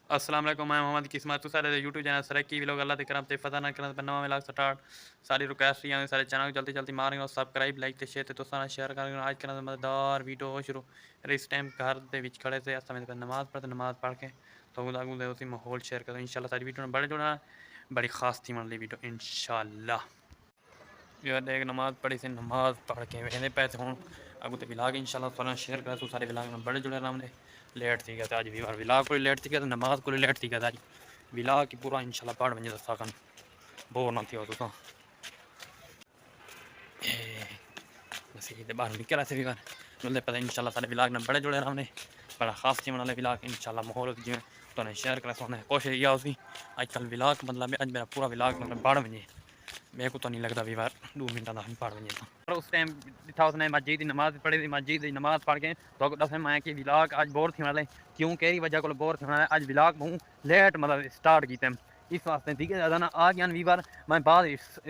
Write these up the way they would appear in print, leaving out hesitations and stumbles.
अस्सलाम वालेकुम, मैं मोहम्मद किस्मत तो सारे यूट्यूब चैनल सर की व्लॉग अल्लाह ते करम ते फता ना करम नवा व्लॉग स्टार्ट सारी रिक्वेस्ट ही सारे चैनल को जल्दी जल्दी मारेंगे और सब्सक्राइब लाइक ते शेयर ते दोस्तों ਨਾਲ शेयर करेंगे। आज करना मजेदार वीडियो शुरू इस टाइम घर ਦੇ ਵਿੱਚ खड़े थे अस समय नमाज पढ़ते नमाज पढ़ के तो लागू दे उसी माहौल शेयर करें इंशाल्लाह। सारी वीडियो में बड़े जुड़ना बड़ी खास थी मान ली वीडियो इंशाल्लाह। यार एक नमाज पढ़ी से नमाज पढ़ के वेंदे पैसे हूँ अगू तो विलाग इंशाल्लाह सारा शेयर करा तू सारे विलाग में बड़े जुड़े रहने लेट थी गया आज भी बार विलाग को लेट थी गया तो नमाज को लेट थी गया आज विलाग की पूरा इंशाल्लाह पढ़ वजे दसा कन बोर ना थी तो बाहर निकल से भी बार बोलते पता इंशाल्लाह सारे विलाग में बड़े जुड़े रहने बड़ा खास थी वाले विलाग इंशाल्लाह माहौल जिमें तो शेयर करा सोने कोशिश यह उसकी अजकल विलाग मतलब अज मेरा पूरा विलाग मतलब बढ़ वजे मेरे को तो नहीं लगता भी बार 2 मिनट का पढ़ वजे तो उस टाइम दिखा उसने मस्जिद की नमाज पढ़ी थी मस्जिद की नमाज पढ़ के तो दस मैं कि विलाग अज बोर थी वाले क्यों कई वजह को बोर थी अज विलाग बहुत लेट मतलब स्टार्ट किए इस वास्ते ठीक है ज़्यादा ना आ गया वी बार मैं बाद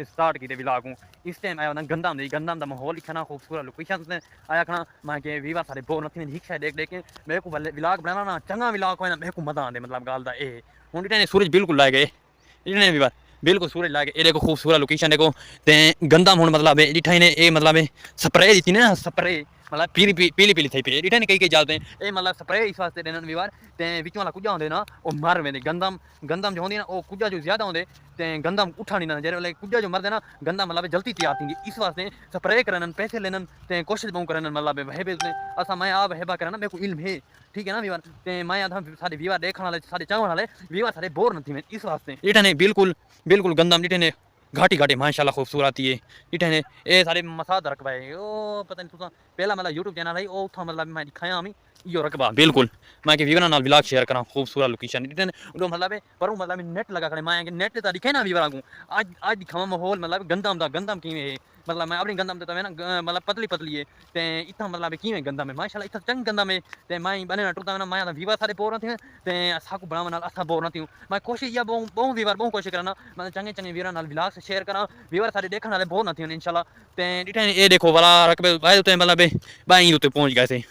स्टार्ट किए विलाग हूँ इस टाइम आया गंदम गंदम का माहौल लिखना खूबसूरत लोकेशन आया खना मैं कि वी बार सारे बोर न थी हिक देख देख के मेरे को विलाग बनाना ना चंगा विलाग हो मेरे को मजा आते मतलब गाल का ये हूँ सूरज बिल्कुल ला गए इन्हें भी बार बिल्कुल सूरज ला के देखो खूबसूरत लोकेशन देखो ते गंदम हूँ मतलब डिठा इन्हें ये मतलब स्प्रे दी ना स्प्रे मतलब पीली पीली पीली थी पे डिठा ने कई जाते ये मतलब स्प्रे इस वास्ते देने विवार ते विचों वाला कुजा होंगे ना वो मर वेंदे गंदम गंदम जो होंगी ना वो कुजा जो ज्यादा होंगे ते गंदम उठा नहीं ना जेरे वाले कुजा जो मरदे ना गंदम मतलब जल्दी तैयार थी इस वास्ते स्प्रे करन पैसे लेन ते कोशिश बहु करन मतलब हेबे असा मैं आप हेबा करना मेरे को इल्म है ठीक है ना वीवार ते मैं आधा सारे वीवार देखने वाले सारे चाहने वाले वीवार सारे बोर नहीं थी इस वास्ते डिठा ने बिल्कुल बिल्कुल गंदम डिठे ने घाटी घाटी माशाल्लाह खूबसूरत है डिठे ने ये सारे मसाद रकबा है ओ पता नहीं तुसा पहला मतलब यूट्यूब चैनल है ओ उठा मतलब मैं दिखाया हमें यो रकबा बिल्कुल मैं कि वीवरा नाल व्लॉग शेयर करा खूबसूरत लोकेशन डिठे उदो मतलब पर मतलब नेट लगा करे मैं नेट ता दिखे ना वीवरा को आज आज दिखावा माहौल मतलब गंदम किवें मतलब मैं अपनी गंदम तो ना मतलब पतली पतली है ते इतना मतलब किवें गंदम है माशाल्लाह इतना चंग गंदम है ते मैं बने ना टुटा ना मैं वीवर सारे बोर थे ते असा को बनावा नाल असा बोर ना थी मैं कोशिश या बहु वीवर बहु कोशिश करना मैं चंगे चंगे वीवर नाल व्लॉग से शेयर करा वीवर सारे देखने वाले बोर ना थी इंशाल्लाह ते डिठा ये देखो वाला रकबे भाई तो मतलब बाई उते पहुंच गए थे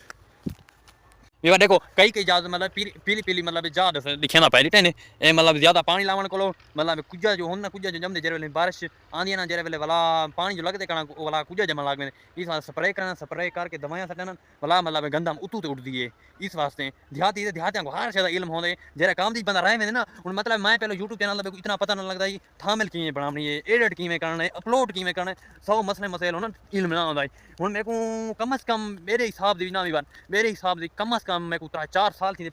ये देखो कई कई जहाज मतलब पीली पीली मतलब जहाज लिखे ना पाए ने ए मतलब ज्यादा पानी लावन को मतलब कुजा जो होना कुजा जो जमदे जेरे बारिश आंदी ना जेरे वेले वाला पानी जो लगते कणा वाला कुजा जमन लाग में इस वास्ते स्प्रे करना स्प्रे करके दवाइयां सटन वाला मतलब गंदम उतू ते उड़दी है इस वास्ते देहाती को हर शे इल्म होंदे जेरे काम दी बंदा रह वेंदे ना हुन मतलब मैं पहले यूट्यूब चैनल पे इतना पता ना लगदा थामल किवें बनानी है एडिट किवें करना है अपलोड किवें करना है 100 मसले मसैल होना इल्म ना होंदा हुन मेरे को कम से कम मेरे हिसाब दी ना भी बार मेरे हिसाब से कम से कम मेरे को 4 साल थी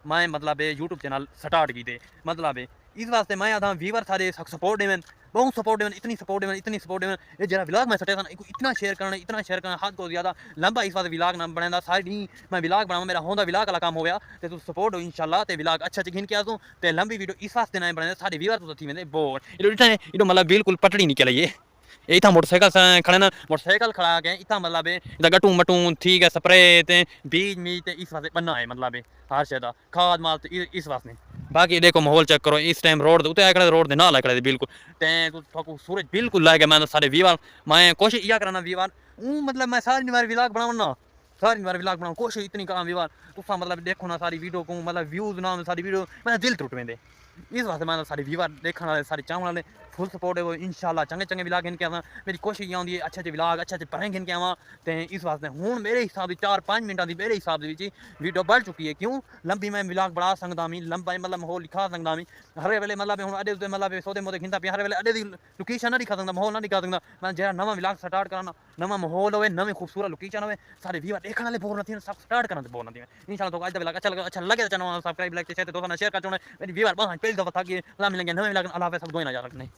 मैं मतलब यूट्यूब चैनल स्टार्ट किए मतलब इस वास्ते मैं आधा वीवर सारे सपोर्ट देवन बहुत सपोर्ट देवन इतनी सपोर्ट देवन ये जरा व्लॉग मैं सटे इतना शेयर करना हद को ज़्यादा लंबा इस वास्ते व्लॉग ना बनांदा सारी मैं व्लॉग बनावा मेरा होंदा व्लॉग वाला काम हो गया ते तू सपोर्ट हो इंशाल्लाह ते व्लॉग अच्छा घिन के आसू ते लंबी वीडियो इस वास्ते ना बनांदा सारे व्यूअर तो थी वेंदे बोर इडो मतलब बिल्कुल पटड़ी निकल ये इतना मोटरसाइकिल खड़े ना मोटरसाइकिल खड़ा के इतना मतलब गटू मटू ठीक है स्प्रे ते बीज मीज ते इस वास्ते बनना है मतलब हर शे का खाद माल इस वास्ते बाकी देखो माहौल चेक करो इस टाइम रोड उते आकड़े रोड दे ना लकड़े बिल्कुल ते सूरज बिल्कुल ला गया मैं सारे वीवार मैं कोशिश इया करना वीवार मतलब मैं सारी बार व्लॉग बनाऊँ ना सारी बार व्लॉग बनाऊँ कोशिश इतनी करा वीवार तुसा मतलब देखो ना सारी वीडियो को मतलब व्यूज ना सारी वीडियो मैं दिल टूट वेंदे इस वास्ते मैं सारे व्यूअर देखने वाले सारे चाहने वाले फुल सपोर्ट है वो इंशाल्लाह चंगे चंगे व्लॉग गिन के आवा मेरी कोशिश ये होंदी है अच्छे व्लॉग अच्छे पढ़े गिन के आवा ते इस वास्ते हूँ मेरे हिसाब से 4-5 मिनट की मेरे हिसाब से वीडियो बढ़ चुकी है क्यों लंबी मैं व्लॉग बढ़ा सकता मी लंबा मतलब माहौल लिखा सकता मी हर वेले मतलब हूँ अडे मतलब सौदे मोदे खिंदा पे हर वेले अडे लोकेशन ना दिखा सकता माहौल ना दिखा सकता मैं जरा नवा व्लॉग स्टार्ट कराना नवा माहौल हो नवी खूबसूरत लोकेशन हो सारे व्यूअर देखने वाले बोर नहीं सब स्टार्ट करना बोर नहीं इंशाल्लाह तो आज व्लॉग अच्छा लगे तो चैनल सब्सक्राइब लाइक शेयर दोस्तों शेयर कर मेरी व्यूअर बहुत पहली दफा था कि मिलेंगे नवे व्लॉग अल्लाह हाफिज़ सब दो ही ना जा रखने